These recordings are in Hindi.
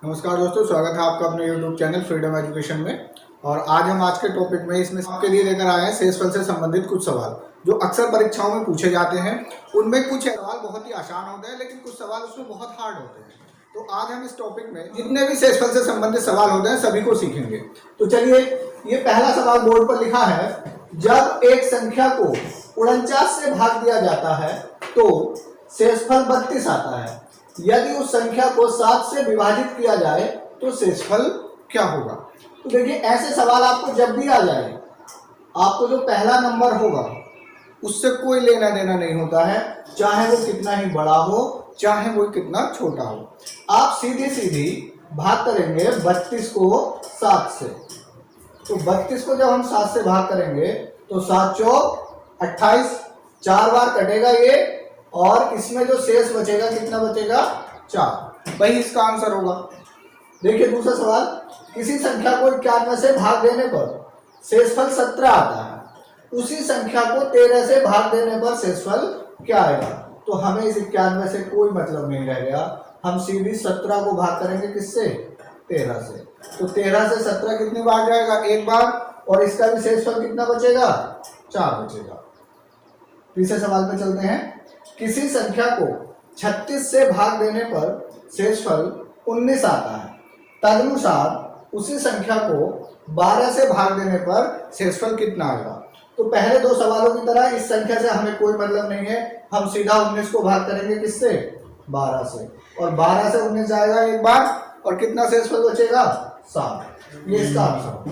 नमस्कार दोस्तों, स्वागत है आपका अपने YouTube चैनल फ्रीडम एजुकेशन में। और आज के टॉपिक में इसमें आपके लिए लेकर आए हैं शेषफल से संबंधित कुछ सवाल जो अक्सर परीक्षाओं में पूछे जाते हैं। उनमें कुछ सवाल बहुत ही आसान होते हैं, लेकिन कुछ सवाल उसमें बहुत हार्ड होते हैं। तो आज हम इस टॉपिक में जितने भी शेषफल से संबंधित सवाल होते हैं सभी को सीखेंगे। तो चलिए, ये पहला सवाल बोर्ड पर लिखा है, जब एक संख्या को 49 से भाग दिया जाता है तो शेषफल 32 आता है। यदि उस संख्या को 7 से विभाजित किया जाए तो शेषफल क्या होगा। तो देखिए, ऐसे सवाल आपको जब भी आ जाए, आपको जो पहला नंबर होगा उससे कोई लेना देना नहीं होता है, चाहे वो कितना ही बड़ा हो चाहे वो कितना छोटा हो। आप सीधी सीधी भाग करेंगे 32 को 7 से। तो 32 को जब हम 7 से भाग करेंगे तो 7 चौक 28, 4 बार कटेगा ये, और इसमें जो शेष बचेगा कितना बचेगा? 4। वही इसका आंसर होगा। देखिए दूसरा सवाल, किसी संख्या को 91 से भाग देने पर शेषफल 17 आता है। उसी संख्या को 13 से भाग देने पर शेषफल क्या आएगा? तो हमें इस 91 से कोई मतलब नहीं रह गया, हम सीधी 17 को भाग करेंगे किससे? 13 से। तो 13 से 17 कितनी बार जाएगा? एक बार, और इसका भी शेषफल कितना बचेगा? 4 बचेगा। तीसरे सवाल पे चलते हैं। किसी संख्या को 36 से भाग देने पर शेषफल 19 आता है। तदनुसार उसी संख्या को 12 से भाग देने पर शेषफल कितना आएगा? तो पहले दो सवालों की तरह इस संख्या से हमें कोई मतलब नहीं है, हम सीधा 19 को भाग करेंगे किससे? 12 से, और 12 से 19 जाएगा एक बार, और कितना शेषफल बचेगा? 7। ये इसका आंसर।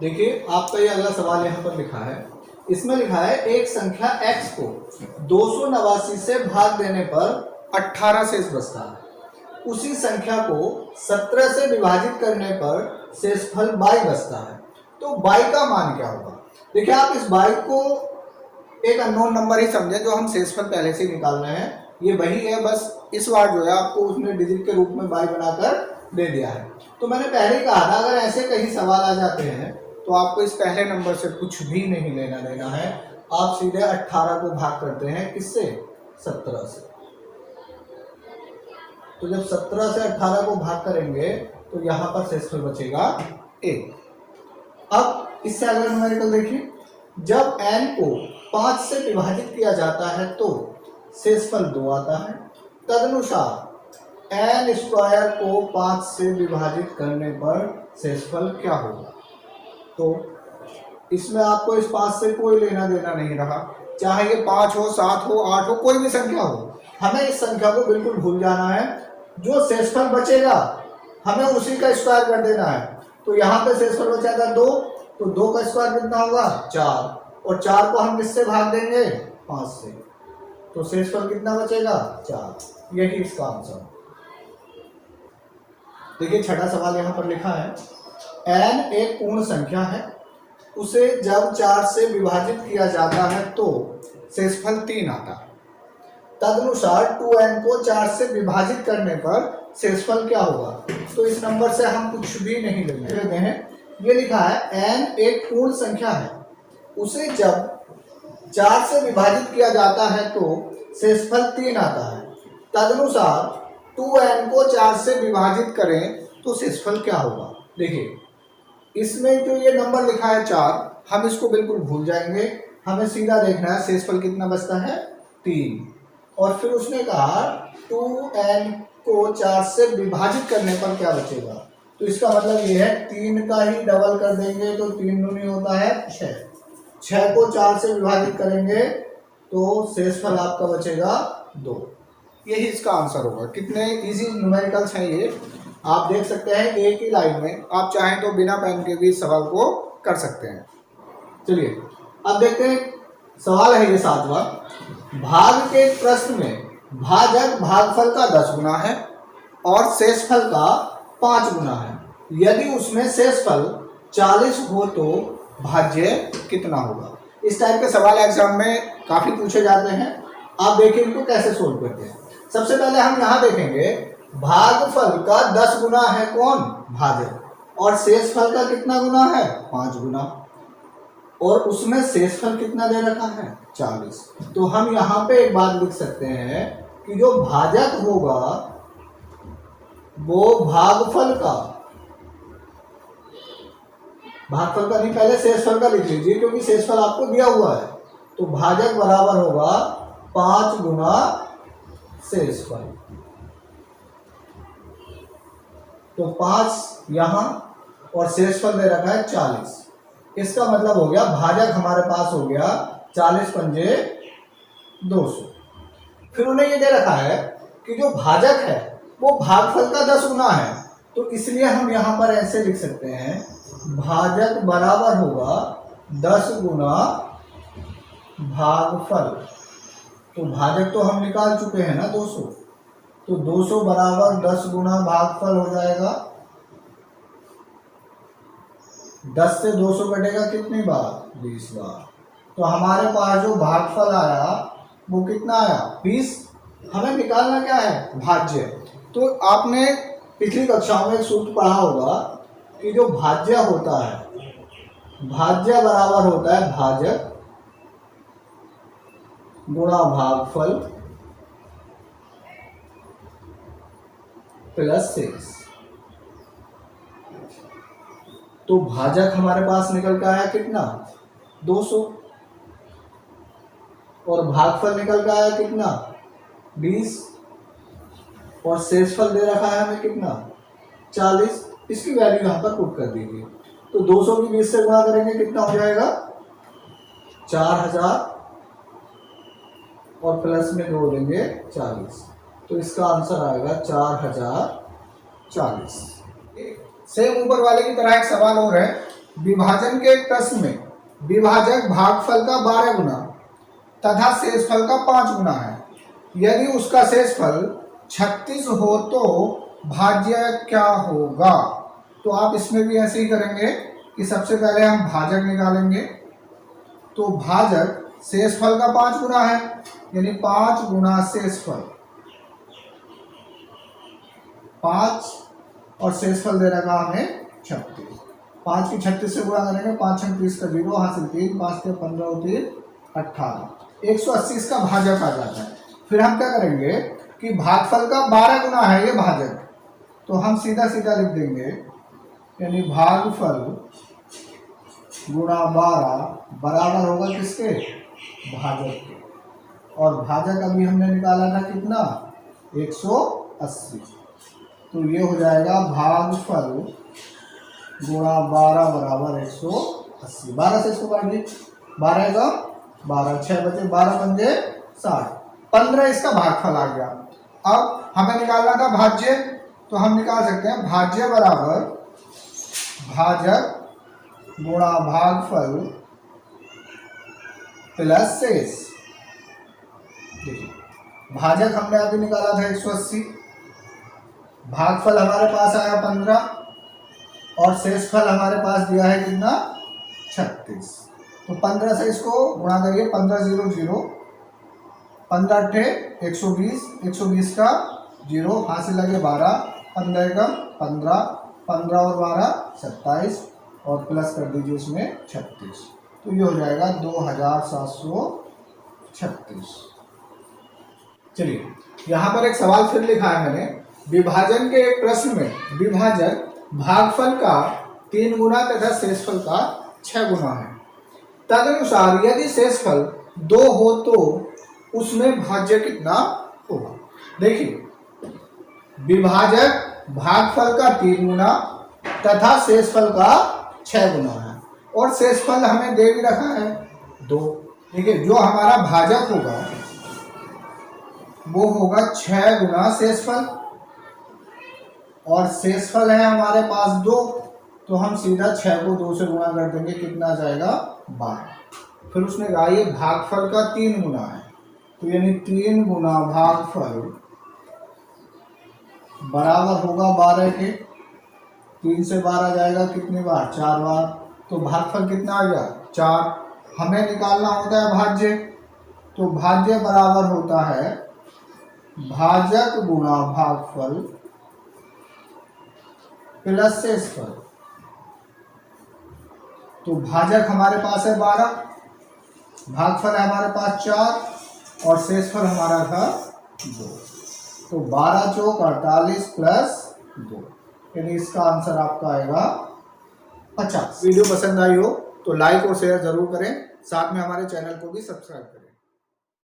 देखिए, आपका ये अगला सवाल यहाँ पर लिखा है, इसमें लिखा है एक संख्या x को 289 से भाग देने पर 18 शेष बचता है। उसी संख्या को 17 से विभाजित करने पर शेषफल 22 बचता है। तो 22 का मान क्या होगा? देखिए, आप इस 22 को एक अननोन नंबर ही समझे, जो हम शेषफल पहले से निकाल रहे हैं। ये वही है, बस इस बार जो है आपको उसने डिजिट के रूप में 22 बनाकर दे दिया है। तो मैंने पहले ही कहा था, अगर ऐसे कहीं सवाल आ जाते हैं तो आपको इस पहले नंबर से कुछ भी नहीं लेना देना है। आप सीधे 18 को भाग करते हैं किससे? 17 से। तो जब 17 से 18 को भाग करेंगे तो यहां पर शेषफल बचेगा 1। अब इससे अगला न्यूमेरिकल देखिए, जब n को 5 से विभाजित किया जाता है तो शेषफल 2 आता है। तदनुसार n स्क्वायर को 5 से विभाजित करने पर शेषफल क्या होगा? तो इसमें आपको इस 5 से कोई लेना देना नहीं रहा, चाहे ये 5 हो, 7 हो, 8 हो, कोई भी संख्या हो। हमें इस संख्या को बिल्कुल भूल जाना है। जो शेषफल बचेगा हमें उसी का स्क्वायर कर देना है। तो यहाँ पे शेषफल बचेगा 2, तो 2 का स्क्वायर कितना होगा? 4, और 4 को हम किससे भाग देंगे? 5 से। तो शेषफल कितना बचेगा? 4। यही इसका आंसर। देखिए, छठा सवाल यहाँ पर लिखा है, n एक पूर्ण संख्या है, उसे जब 4 से विभाजित किया जाता है तो शेषफल 3 आता है। तदनुसार 2n को 4 से विभाजित करने पर शेषफल क्या होगा? तो इस नंबर से हम कुछ भी नहीं लेते हैं। ये लिखा है n एक पूर्ण संख्या है, उसे जब 4 से विभाजित किया जाता है तो शेषफल 3 आता है। तदनुसार 2n को 4 से विभाजित करें तो शेषफल क्या होगा? देखिए, इसमें जो ये नंबर लिखा है 4, हम इसको बिल्कुल भूल जाएंगे। हमें सीधा देखना है शेषफल कितना बचता है? 3। और फिर उसने कहा 2n को 4 से विभाजित करने पर क्या बचेगा? तो इसका मतलब ये है 3 का ही डबल कर देंगे तो 3 दूनी होता है 6। 6 को 4 से विभाजित करेंगे तो शेषफल आपका बचेगा 2। यही इसका आंसर होगा। कितने इजी न्यूमेरिकल्स हैं ये, आप देख सकते हैं एक ही लाइन में। आप चाहें तो बिना पेन के भी इस सवाल को कर सकते हैं। चलिए अब देखते हैं, सवाल है ये 7वां। भाग के प्रश्न में भाजक भागफल का 10 गुना है और शेषफल का 5 गुना है। यदि उसमें शेषफल 40 हो तो भाज्य कितना होगा? इस टाइप के सवाल एग्जाम में काफी पूछे जाते हैं। आप देखिए इनको कैसे सोल्व करते हैं। सबसे पहले हम यहाँ देखेंगे, भागफल का 10 गुना है कौन? भाजक, और शेषफल का कितना गुना है? 5 गुना, और उसमें शेषफल कितना दे रखा है? 40। तो हम यहाँ पे एक बात लिख सकते हैं कि जो भाजक होगा वो भागफल का नहीं, पहले शेषफल का लिख लीजिए क्योंकि शेषफल आपको दिया हुआ है। तो भाजक बराबर होगा 5 गुना शेषफल। तो 5 यहां और शेषफल दे रखा है 40। इसका मतलब हो गया भाजक हमारे पास हो गया 40 पंजे 200। फिर उन्हें ये दे रखा है कि जो भाजक है वो भागफल का 10 गुना है। तो इसलिए हम यहां पर ऐसे लिख सकते हैं, भाजक बराबर होगा 10 गुना भागफल। तो भाजक तो हम निकाल चुके हैं ना 200, तो 200 बराबर 10 गुना भागफल हो जाएगा। 10 से 200 कटेगा कितनी बार? 20 बार। तो हमारे पास जो भागफल आया वो कितना आया? 20। हमें निकालना क्या है? भाज्य। तो आपने पिछली कक्षाओं में एक सूत्र पढ़ा होगा कि जो भाज्य होता है, भाज्य बराबर होता है भाजक गुणा भागफल प्लस शेष। तो भाजक हमारे पास निकल के आया कितना? 200। और भागफल निकल के आया कितना? 20। और शेषफल दे रखा है हमें कितना? 40। इसकी वैल्यू यहां पर पुट कर दीजिए। तो 200 की 20 से गुणा करेंगे कितना हो जाएगा? 4000 और प्लस में जोड़ देंगे 40। तो इसका आंसर आएगा 4040। सेम ऊपर वाले की तरह एक सवाल और है। विभाजन के एक प्रश्न में विभाजक भागफल का 12 गुना तथा शेषफल का 5 गुना है। यदि उसका शेषफल 36 हो तो भाज्य क्या होगा? तो आप इसमें भी ऐसे ही करेंगे कि सबसे पहले हम भाजक निकालेंगे। तो भाजक शेषफल का 5 गुना है, यानी 5 गुना शेषफल। 5 और शेषफल दे रखा हमें 36। 5 की 36 से गुणा करेंगे, 5 6 30 का 0 हासिल 3, 5 के 15 और 3 18। 180 इसका भाजक आ जाता है। फिर हम क्या करेंगे कि भागफल का 12 गुना है ये भाजक, तो हम सीधा सीधा लिख देंगे, यानी भागफल गुणा 12 बराबर होगा किसके? भाजक के। और भाजक अभी हमने निकाला था कितना? 180। तो ये हो जाएगा भागफल गुणा 12 बराबर 180। 12 से इसको काटिए, 12 का 12, 6 बचे, 12 पंजे 60, 15 इसका भागफल आ गया। अब हमें निकालना था भाज्य, तो हम निकाल सकते हैं भाज्य बराबर भाजक गुणा भागफल प्लस शेष। देखिए भाजक हमने अभी निकाला था 180, भागफल हमारे पास आया 15 और शेषफल हमारे पास दिया है कितना? 36। तो 15 से इसको गुणा करिए, 15 0 0, 15 अट्ठे 120, 120 का 0 हासिल लगे 12, 15 का 15, 15 और 12 27 और प्लस कर दीजिए इसमें 36। तो ये हो जाएगा 2736। चलिए यहाँ पर एक सवाल फिर लिखा है मैंने। विभाजन के एक प्रश्न में विभाजक भागफल का 3 गुना तथा शेषफल का 6 गुना है। तदनुसार यदि शेषफल 2 हो तो उसमें भाज्य कितना होगा? देखिए विभाजक भागफल का 3 गुना तथा शेषफल का 6 गुना है और शेषफल हमें दे भी रखा है 2। देखिए जो हमारा भाजक होगा वो होगा 6 गुना शेषफल और शेषफल है हमारे पास 2, तो हम सीधा 6 को 2 से गुणा कर देंगे, कितना आ जाएगा? 12। फिर उसने कहा ये भागफल का 3 गुना है, तो यानी 3 गुना भागफल बराबर होगा 12 के। 3 से 12 जाएगा कितनी बार? 4 बार। तो भागफल कितना आ गया? 4। हमें निकालना होता है भाज्य, तो भाज्य बराबर होता है भाजक गुणा भागफल प्लस शेषफल। तो भाजक हमारे पास है 12, भागफल है हमारे पास 4 और शेषफल हमारा था 2। तो 12 चौक 48 प्लस 2, यानी इसका आंसर आपका आएगा 50। वीडियो पसंद आई हो तो लाइक और शेयर जरूर करें, साथ में हमारे चैनल को भी सब्सक्राइब करें।